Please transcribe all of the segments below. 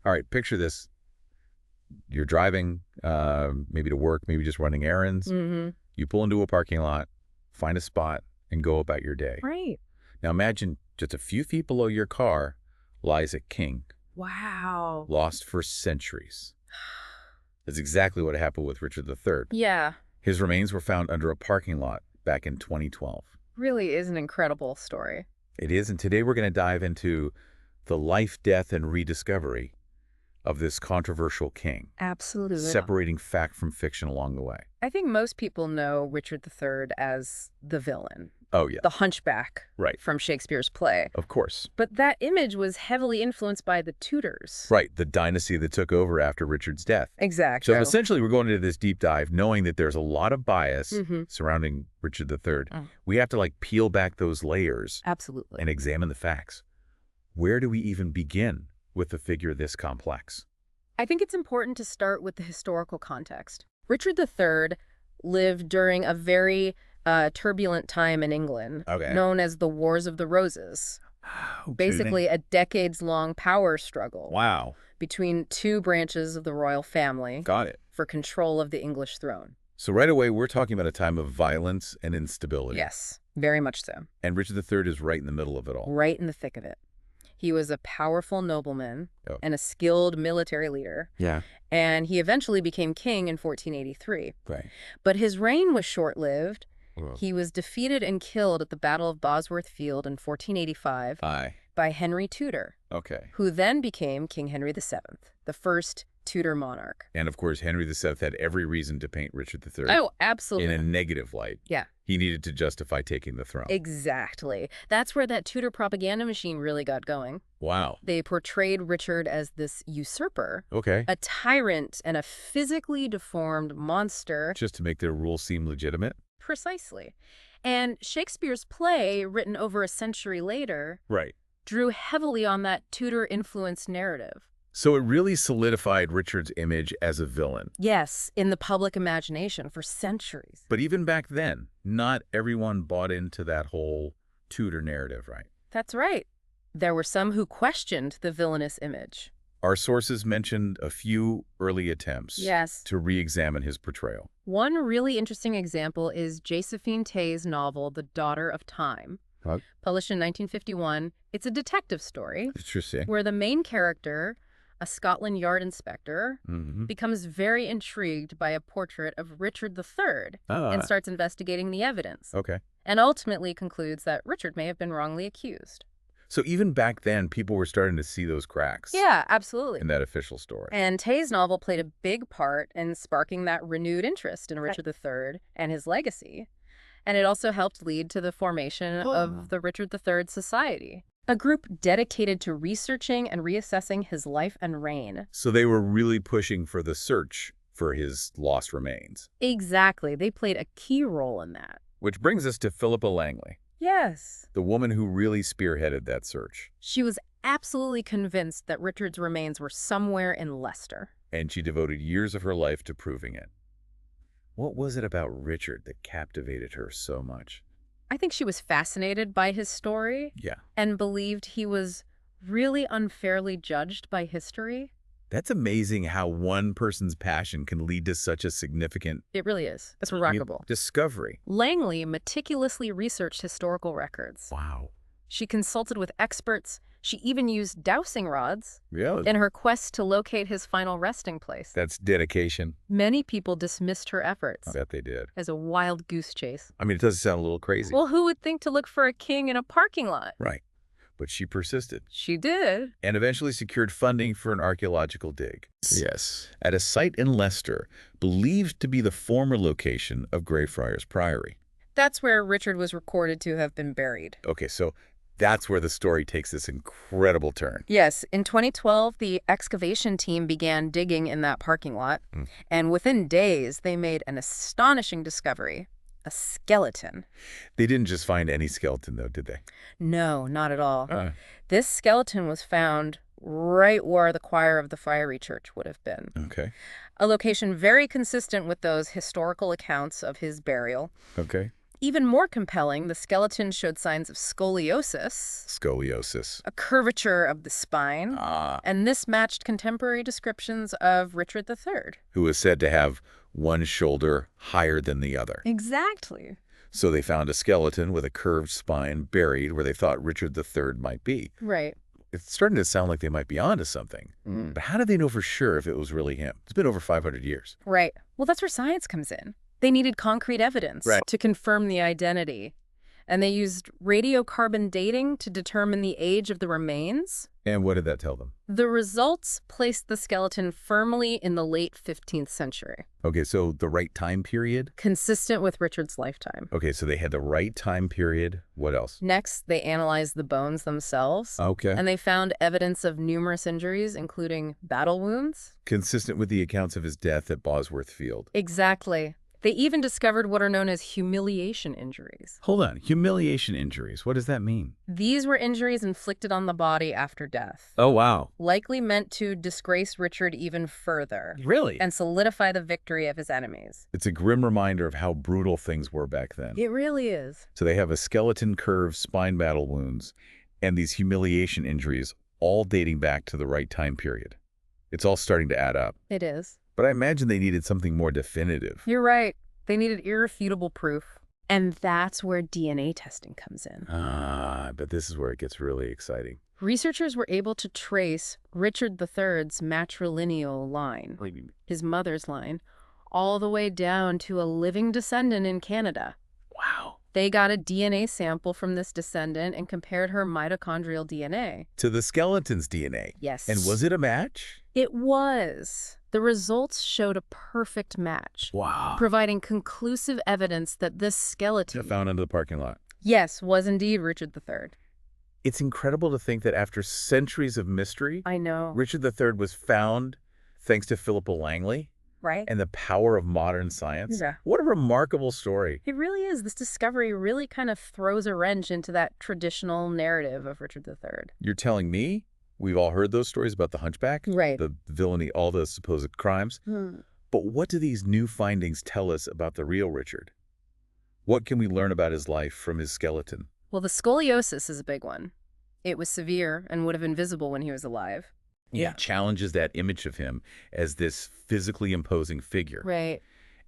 All right, picture this. You're driving, maybe to work, maybe just running errands. Mm-hmm. You pull into a parking lot, find a spot, and go about your day. Right. Now imagine just a few feet below your car lies a king, Wow. lost for centuries. That's exactly what happened with Richard III. Yeah, His remains were found under a parking lot back in 2012. really is an incredible story. It is, and today we're going to dive into the life, death, and rediscovery of this controversial king, Absolutely. separating fact from fiction along the way. I think most people know Richard III as the villain, Oh, yeah. the hunchback Right. from Shakespeare's play. Of course. But that image was heavily influenced by the Tudors. Right, the dynasty that took over after Richard's death. Exactly. So essentially, we're going into this deep dive knowing that there's a lot of bias Mm-hmm. surrounding Richard III. Mm. We have to peel back those layers Absolutely. and examine the facts. Where do we even begin with a figure this complex? I think it's important to start with the historical context. Richard III lived during a very turbulent time in England, Okay. known as the Wars of the Roses. Basically, a decades-long power struggle Wow. between two branches of the royal family Got it. for control of the English throne. So right away, we're talking about a time of violence and instability. Yes, very much so. And Richard III is right in the middle of it all. Right in the thick of it. He was a powerful nobleman Oh. and a skilled military leader, Yeah. and he eventually became king in 1483. Right. But his reign was short-lived. Well. He was defeated and killed at the Battle of Bosworth Field in 1485 Aye. by Henry Tudor, Okay. who then became King Henry VII, the first Tudor monarch. And of course, Henry VII had every reason to paint Richard III Oh, in absolutely. a negative light. Yeah. He needed to justify taking the throne. Exactly. That's where that Tudor propaganda machine really got going. Wow. They portrayed Richard as this usurper, Okay. a tyrant, and a physically deformed monster. Just to make their rule seem legitimate? Precisely. And Shakespeare's play, written over a century later, Right. drew heavily on that Tudor-influenced narrative. So it really solidified Richard's image as a villain. Yes, in the public imagination for centuries. But even back then, not everyone bought into that whole Tudor narrative, right? That's right. There were some who questioned the villainous image. Our sources mentioned a few early attempts Yes. to re-examine his portrayal. One really interesting example is Josephine Tey's novel, The Daughter of Time, Huh? published in 1951. It's a detective story Interesting. where the main character, a Scotland Yard inspector, Mm-hmm. becomes very intrigued by a portrait of Richard III Ah, and starts investigating the evidence, okay. and ultimately concludes that Richard may have been wrongly accused. So even back then, people were starting to see those cracks Yeah, absolutely. in that official story. And Tey's novel played a big part in sparking that renewed interest in Richard III and his legacy. And it also helped lead to the formation Oh. of the Richard III Society, a group dedicated to researching and reassessing his life and reign. So they were really pushing for the search for his lost remains. Exactly. They played a key role in that. Which brings us to Philippa Langley, Yes. the woman who really spearheaded that search. She was absolutely convinced that Richard's remains were somewhere in Leicester. And she devoted years of her life to proving it. What was it about Richard that captivated her so much? I think she was fascinated by his story Yeah. and believed he was really unfairly judged by history. That's amazing how one person's passion can lead to such a significant It really is. It's remarkable. discovery. Langley meticulously researched historical records. Wow. She consulted with experts. She even used dowsing rods Yeah. in her quest to locate his final resting place. That's dedication. Many people dismissed her efforts I bet they did. as a wild goose chase. I mean, it does sound a little crazy. Well, who would think to look for a king in a parking lot? Right. But she persisted She did. and eventually secured funding for an archaeological dig. Yes. At a site in Leicester, believed to be the former location of Greyfriars Priory. That's where Richard was recorded to have been buried. Okay, so that's where the story takes this incredible turn. Yes, in 2012, the excavation team began digging in that parking lot, and within days, they made an astonishing discovery, a skeleton. They didn't just find any skeleton, though, did they? No, not at all. Uh, This skeleton was found right where the choir of the Fiery Church would have been, okay. a location very consistent with those historical accounts of his burial. Okay. Even more compelling, the skeleton showed signs of scoliosis, Scoliosis. a curvature of the spine, and this matched contemporary descriptions of Richard III. Who is said to have one shoulder higher than the other. Exactly. So they found a skeleton with a curved spine buried where they thought Richard III might be. Right. It's starting to sound like they might be onto something. But how did they know for sure if it was really him? It's been over 500 years. Right. Well, that's where science comes in. They needed concrete evidence to confirm the identity. And they used radiocarbon dating to determine the age of the remains. And what did that tell them? The results placed the skeleton firmly in the late 15th century. Okay, so the right time period? Consistent with Richard's lifetime. Okay, so they had the right time period. What else? Next, they analyzed the bones themselves. Okay. And they found evidence of numerous injuries, including battle wounds. Consistent with the accounts of his death at Bosworth Field. Exactly. They even discovered what are known as humiliation injuries. Hold on. Humiliation injuries. What does that mean? These were injuries inflicted on the body after death. Oh, wow. Likely meant to disgrace Richard even further. Really? And solidify the victory of his enemies. It's a grim reminder of how brutal things were back then. It really is. So they have a skeleton curve, spine battle wounds, and these humiliation injuries, all dating back to the right time period. It's all starting to add up. It is. But I imagine they needed something more definitive. You're right. They needed irrefutable proof. And that's where DNA testing comes in. But this is where it gets really exciting. Researchers were able to trace Richard III's matrilineal line, his mother's line, all the way down to a living descendant in Canada. Wow. They got a DNA sample from this descendant and compared her mitochondrial DNA. To the skeleton's DNA? Yes. And was it a match? It was. The results showed a perfect match. Wow. Providing conclusive evidence that this skeleton... Found under the parking lot. Yes, was indeed Richard III. It's incredible to think that after centuries of mystery... I know. Richard III was found thanks to Philippa Langley. Right. And the power of modern science. Yeah. What a remarkable story. It really is. This discovery really kind of throws a wrench into that traditional narrative of Richard III. You're telling me? We've all heard those stories about the hunchback? Right. The villainy, all the supposed crimes. But what do these new findings tell us about the real Richard? What can we learn about his life from his skeleton? Well, the scoliosis is a big one. It was severe and would have been visible when he was alive. Yeah. It challenges that image of him as this physically imposing figure. Right.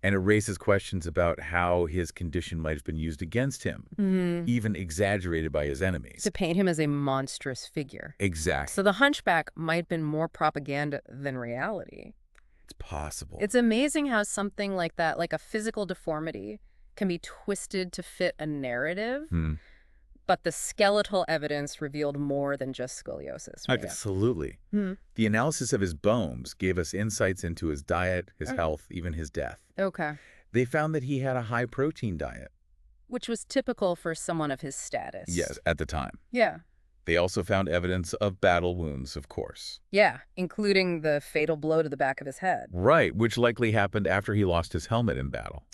And it raises questions about how his condition might have been used against him, even exaggerated by his enemies. To paint him as a monstrous figure. Exactly. So the hunchback might have been more propaganda than reality. It's possible. It's amazing how something like that, like a physical deformity, can be twisted to fit a narrative. But the skeletal evidence revealed more than just scoliosis. Right? Absolutely. The analysis of his bones gave us insights into his diet, his health, even his death. Okay. They found that he had a high-protein diet. Which was typical for someone of his status. Yes, at the time. Yeah. They also found evidence of battle wounds, of course. Yeah, including the fatal blow to the back of his head. Right, which likely happened after he lost his helmet in battle.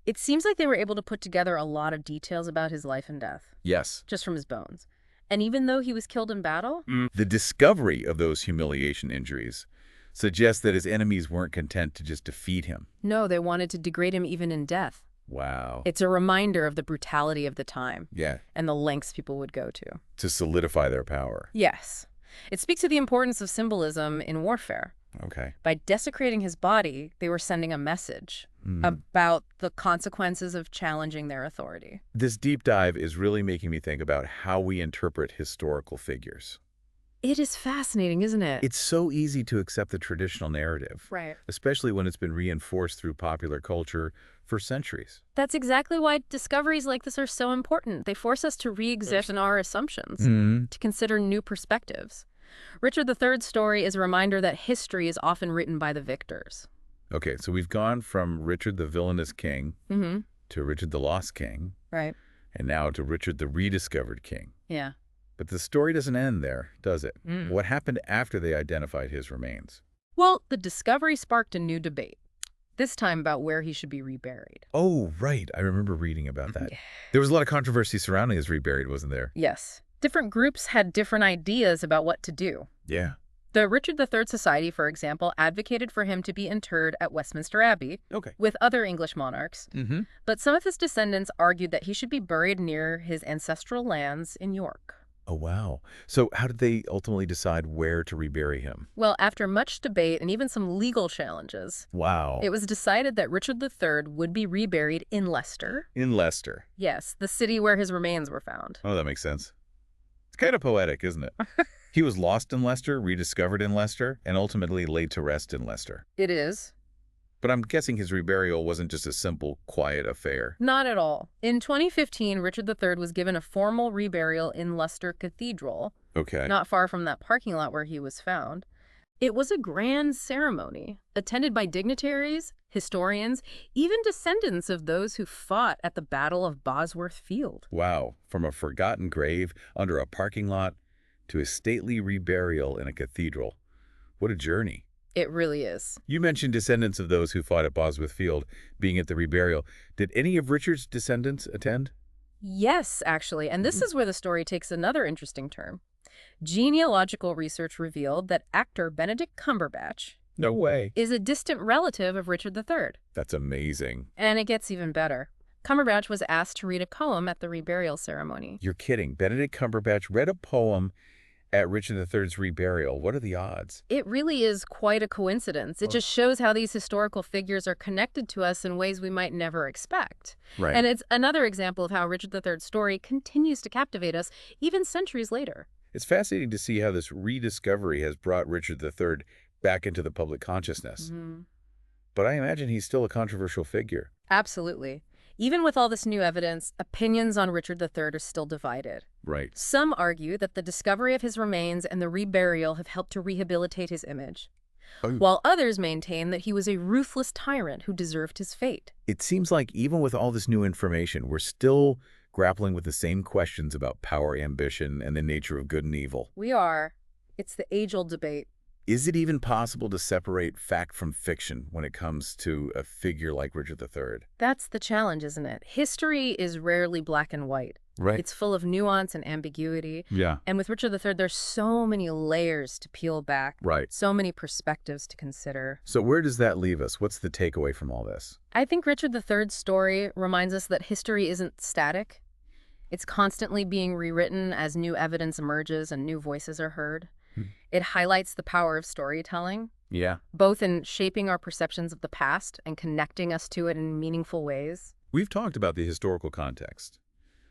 It seems like they were able to put together a lot of details about his life and death. Yes. Just from his bones. And even though he was killed in battle? The discovery of those humiliation injuries suggests that his enemies weren't content to just defeat him. No, they wanted to degrade him even in death. Wow. It's a reminder of the brutality of the time. Yeah. And the lengths people would go to. To solidify their power. Yes. It speaks to the importance of symbolism in warfare. Okay. By desecrating his body, they were sending a message about the consequences of challenging their authority. This deep dive is really making me think about how we interpret historical figures. It is fascinating, isn't it? It's so easy to accept the traditional narrative. Right. Especially when it's been reinforced through popular culture for centuries. That's exactly why discoveries like this are so important. They force us to re-examine our assumptions, to consider new perspectives. Richard III's story is a reminder that history is often written by the victors. Okay, so we've gone from Richard the villainous king to Richard the lost king. Right. And now to Richard the rediscovered king. Yeah. But the story doesn't end there, does it? What happened after they identified his remains? Well, the discovery sparked a new debate, this time about where he should be reburied. Oh, right. I remember reading about that. There was a lot of controversy surrounding his reburied, wasn't there? Yes. Different groups had different ideas about what to do. Yeah. The Richard III Society, for example, advocated for him to be interred at Westminster Abbey with other English monarchs. But some of his descendants argued that he should be buried near his ancestral lands in York. Oh, wow. So how did they ultimately decide where to rebury him? Well, after much debate and even some legal challenges, it was decided that Richard III would be reburied in Leicester. In Leicester? Yes, the city where his remains were found. Oh, that makes sense. It's kind of poetic, isn't it? He was lost in Leicester, rediscovered in Leicester, and ultimately laid to rest in Leicester. It is. But I'm guessing his reburial wasn't just a simple, quiet affair. Not at all. In 2015, Richard III was given a formal reburial in Leicester Cathedral, not far from that parking lot where he was found. It was a grand ceremony, attended by dignitaries, historians, even descendants of those who fought at the Battle of Bosworth Field. Wow, from a forgotten grave under a parking lot to a stately reburial in a cathedral. What a journey. It really is. You mentioned descendants of those who fought at Bosworth Field being at the reburial. Did any of Richard's descendants attend? Yes, actually, and this is where the story takes another interesting turn. Genealogical research revealed that actor Benedict Cumberbatch is a distant relative of Richard III. That's amazing. And it gets even better. Cumberbatch was asked to read a poem at the reburial ceremony. You're kidding. Benedict Cumberbatch read a poem at Richard III's reburial. What are the odds? It really is quite a coincidence. It just shows how these historical figures are connected to us in ways we might never expect. Right. And it's another example of how Richard III's story continues to captivate us even centuries later. It's fascinating to see how this rediscovery has brought Richard III back into the public consciousness. But I imagine he's still a controversial figure. Absolutely. Even with all this new evidence, opinions on Richard III are still divided. Right. Some argue that the discovery of his remains and the reburial have helped to rehabilitate his image, while others maintain that he was a ruthless tyrant who deserved his fate. It seems like even with all this new information, we're still grappling with the same questions about power, ambition, and the nature of good and evil. We are. It's the age-old debate. Is it even possible to separate fact from fiction when it comes to a figure like Richard III? That's the challenge, isn't it? History is rarely black and white. Right. It's full of nuance and ambiguity. Yeah. And with Richard III, there's so many layers to peel back. Right. So many perspectives to consider. So where does that leave us? What's the takeaway from all this? I think Richard III's story reminds us that history isn't static. It's constantly being rewritten as new evidence emerges and new voices are heard. It highlights the power of storytelling, both in shaping our perceptions of the past and connecting us to it in meaningful ways. We've talked about the historical context,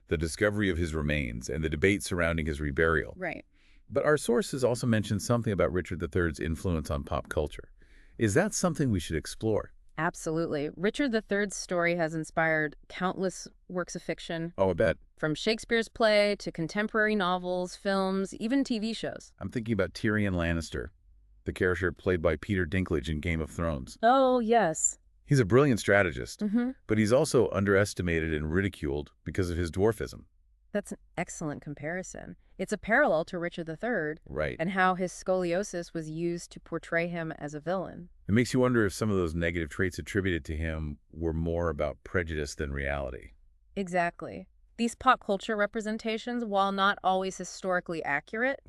the discovery of his remains, and the debate surrounding his reburial. Right. But our sources also mentioned something about Richard III's influence on pop culture. Is that something we should explore? Absolutely. Richard III's story has inspired countless works of fiction. Oh, I bet. From Shakespeare's play to contemporary novels, films, even TV shows. I'm thinking about Tyrion Lannister, the character played by Peter Dinklage in Game of Thrones. Oh, yes. He's a brilliant strategist, but he's also underestimated and ridiculed because of his dwarfism. That's an excellent comparison. It's a parallel to Richard III and how his scoliosis was used to portray him as a villain. It makes you wonder if some of those negative traits attributed to him were more about prejudice than reality. Exactly. These pop culture representations, while not always historically accurate,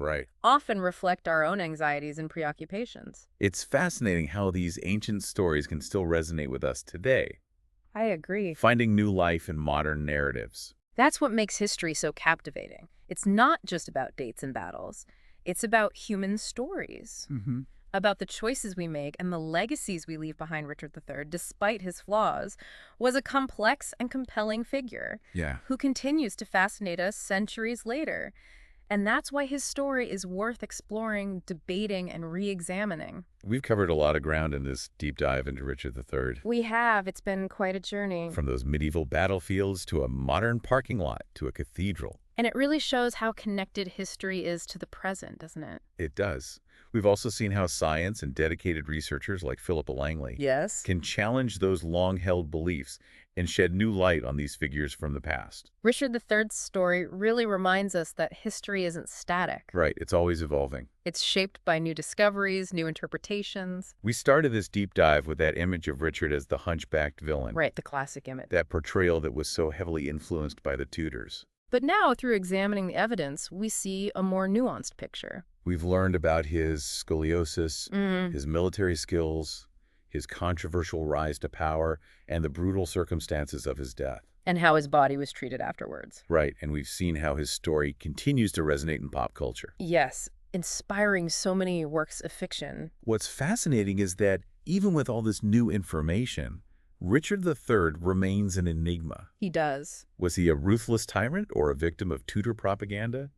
often reflect our own anxieties and preoccupations. It's fascinating how these ancient stories can still resonate with us today. I agree. Finding new life in modern narratives. That's what makes history so captivating. It's not just about dates and battles. It's about human stories, about the choices we make and the legacies we leave behind. Richard III, despite his flaws, was a complex and compelling figure who continues to fascinate us centuries later. And that's why his story is worth exploring, debating, and re-examining. We've covered a lot of ground in this deep dive into Richard III. We have. It's been quite a journey. From those medieval battlefields to a modern parking lot to a cathedral. And it really shows how connected history is to the present, doesn't it? It does. We've also seen how science and dedicated researchers like Philippa Langley can challenge those long-held beliefs and shed new light on these figures from the past. Richard III's story really reminds us that history isn't static. Right, it's always evolving. It's shaped by new discoveries, new interpretations. We started this deep dive with that image of Richard as the hunchbacked villain. Right, the classic image. That portrayal that was so heavily influenced by the Tudors. But now, through examining the evidence, we see a more nuanced picture. We've learned about his scoliosis, his military skills, his controversial rise to power, and the brutal circumstances of his death. And how his body was treated afterwards. Right, and we've seen how his story continues to resonate in pop culture. Yes, inspiring so many works of fiction. What's fascinating is that even with all this new information, Richard III remains an enigma. He does. Was he a ruthless tyrant or a victim of Tudor propaganda?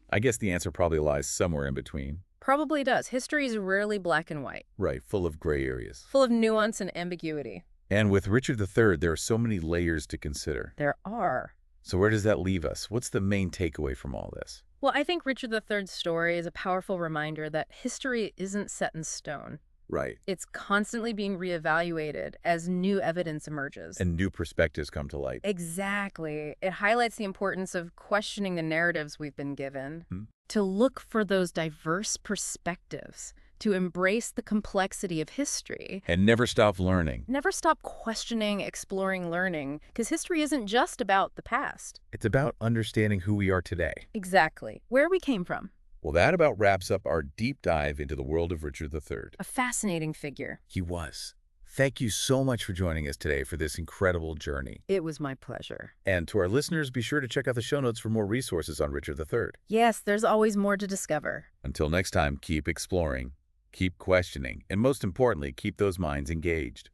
I guess the answer probably lies somewhere in between. Probably does. History is rarely black and white. Right, full of gray areas. Full of nuance and ambiguity. And with Richard III, there are so many layers to consider. There are. So where does that leave us? What's the main takeaway from all this? Well, I think Richard III's story is a powerful reminder that history isn't set in stone. Right. It's constantly being reevaluated as new evidence emerges. And new perspectives come to light. Exactly. It highlights the importance of questioning the narratives we've been given, to look for those diverse perspectives, to embrace the complexity of history. And never stop learning. Never stop questioning, exploring, learning, because history isn't just about the past. It's about understanding who we are today. Exactly. Where we came from. Well, that about wraps up our deep dive into the world of Richard III. A fascinating figure. He was. Thank you so much for joining us today for this incredible journey. It was my pleasure. And to our listeners, be sure to check out the show notes for more resources on Richard III. Yes, there's always more to discover. Until next time, keep exploring, keep questioning, and most importantly, keep those minds engaged.